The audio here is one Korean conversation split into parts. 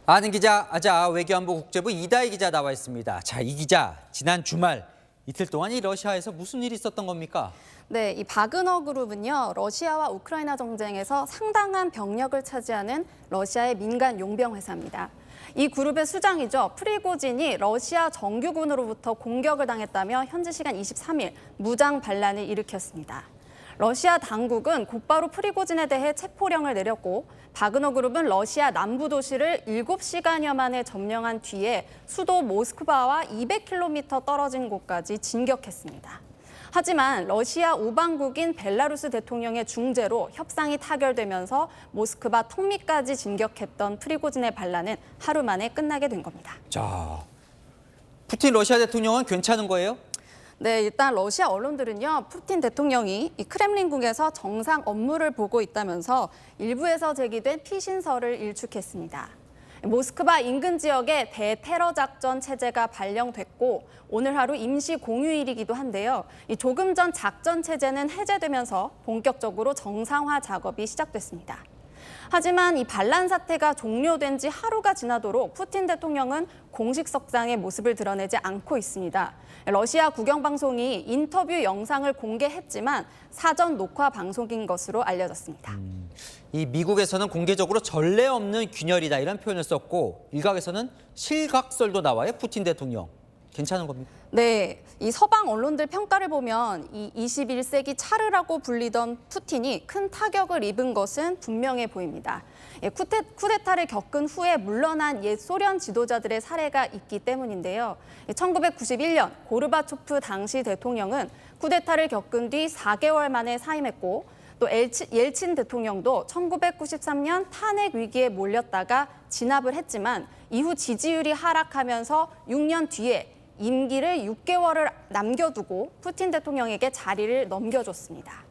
아는 기자, 아자 외교안보 국제부 이다희 기자 나와 있습니다. 자, 이 기자, 지난 주말 이틀 동안 이 러시아에서 무슨 일이 있었던 겁니까? 네, 이 바그너 그룹은요, 러시아와 우크라이나 전쟁에서 상당한 병력을 차지하는 러시아의 민간 용병 회사입니다. 이 그룹의 수장이죠, 프리고진이 러시아 정규군으로부터 공격을 당했다며 현지 시간 23일 무장 반란을 일으켰습니다. 러시아 당국은 곧바로 프리고진에 대해 체포령을 내렸고 바그너 그룹은 러시아 남부 도시를 7시간여 만에 점령한 뒤에 수도 모스크바와 200km 떨어진 곳까지 진격했습니다. 하지만 러시아 우방국인 벨라루스 대통령의 중재로 협상이 타결되면서 모스크바 턱밑까지 진격했던 프리고진의 반란은 하루 만에 끝나게 된 겁니다. 자, 푸틴 러시아 대통령은 괜찮은 거예요? 네, 일단 러시아 언론들은요, 푸틴 대통령이 이 크렘린궁에서 정상 업무를 보고 있다면서 일부에서 제기된 피신설을 일축했습니다. 모스크바 인근 지역에 대테러 작전 체제가 발령됐고 오늘 하루 임시 공휴일이기도 한데요. 조금 전 작전 체제는 해제되면서 본격적으로 정상화 작업이 시작됐습니다. 하지만 이 반란 사태가 종료된 지 하루가 지나도록 푸틴 대통령은 공식 석상의 모습을 드러내지 않고 있습니다. 러시아 국영방송이 인터뷰 영상을 공개했지만 사전 녹화 방송인 것으로 알려졌습니다. 이 미국에서는 공개적으로 전례 없는 균열이다 이런 표현을 썼고 일각에서는 실각설도 나와요, 푸틴 대통령. 괜찮은 겁니까? 네, 이 서방 언론들 평가를 보면 이 21세기 차르라고 불리던 푸틴이 큰 타격을 입은 것은 분명해 보입니다. 쿠데타를 겪은 후에 물러난 옛 소련 지도자들의 사례가 있기 때문인데요. 1991년 고르바초프 당시 대통령은 쿠데타를 겪은 뒤 4개월 만에 사임했고 또 옐친 대통령도 1993년 탄핵 위기에 몰렸다가 진압을 했지만 이후 지지율이 하락하면서 6년 뒤에 임기를 6개월을 남겨두고 푸틴 대통령에게 자리를 넘겨줬습니다.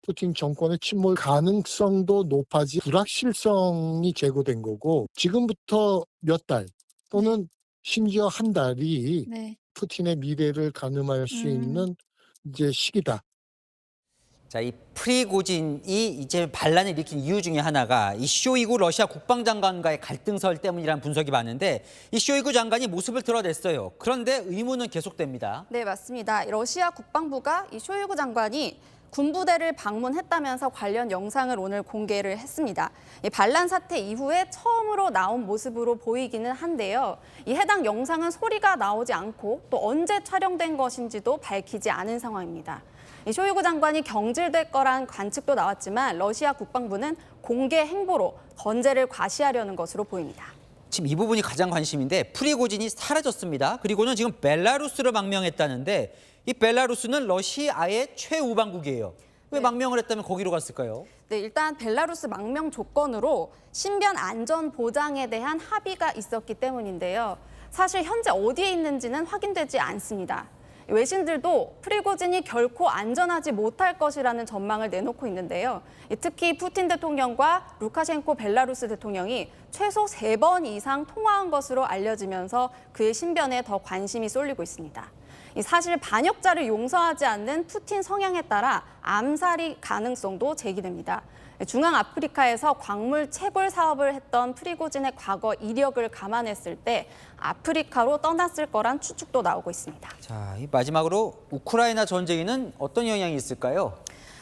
푸틴 정권의 침몰 가능성도 높아지 불확실성이 제고된 거고 지금부터 몇 달 또는 심지어 한 달이 푸틴의 미래를 가늠할 수 있는 이제 시기다. 자, 이 프리고진이 이제 반란을 일으킨 이유 중에 하나가 이 쇼이구 러시아 국방장관과의 갈등설 때문이라는 분석이 많은데 이 쇼이구 장관이 모습을 드러냈어요. 그런데 의문은 계속됩니다. 네, 맞습니다. 러시아 국방부가 이 쇼이구 장관이 군부대를 방문했다면서 관련 영상을 오늘 공개를 했습니다. 이 반란 사태 이후에 처음으로 나온 모습으로 보이기는 한데요. 이 해당 영상은 소리가 나오지 않고 또 언제 촬영된 것인지도 밝히지 않은 상황입니다. 이 쇼이구 장관이 경질될 거란 관측도 나왔지만 러시아 국방부는 공개 행보로 건재를 과시하려는 것으로 보입니다. 지금 이 부분이 가장 관심인데 프리고진이 사라졌습니다. 그리고는 지금 벨라루스로 망명했다는데 이 벨라루스는 러시아의 최우방국이에요. 왜 망명을 했다면 거기로 갔을까요? 네, 일단 벨라루스 망명 조건으로 신변 안전 보장에 대한 합의가 있었기 때문인데요. 사실 현재 어디에 있는지는 확인되지 않습니다. 외신들도 프리고진이 결코 안전하지 못할 것이라는 전망을 내놓고 있는데요. 특히 푸틴 대통령과 루카셴코 벨라루스 대통령이 최소 3번 이상 통화한 것으로 알려지면서 그의 신변에 더 관심이 쏠리고 있습니다. 사실 반역자를 용서하지 않는 푸틴 성향에 따라 암살이 가능성도 제기됩니다. 중앙아프리카에서 광물 채굴 사업을 했던 프리고진의 과거 이력을 감안했을 때 아프리카로 떠났을 거란 추측도 나오고 있습니다. 자, 이 마지막으로 우크라이나 전쟁에는 어떤 영향이 있을까요?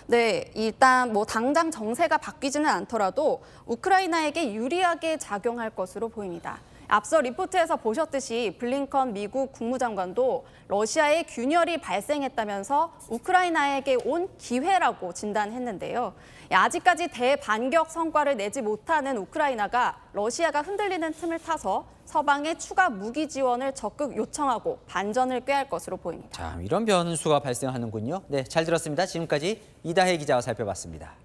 네, 일단 당장 정세가 바뀌지는 않더라도 우크라이나에게 유리하게 작용할 것으로 보입니다. 앞서 리포트에서 보셨듯이 블링컨 미국 국무장관도 러시아의 균열이 발생했다면서 우크라이나에게 온 기회라고 진단했는데요. 아직까지 대반격 성과를 내지 못하는 우크라이나가 러시아가 흔들리는 틈을 타서 서방의 추가 무기 지원을 적극 요청하고 반전을 꾀할 것으로 보입니다. 자, 이런 변수가 발생하는군요. 네, 잘 들었습니다. 지금까지 이다혜 기자와 살펴봤습니다.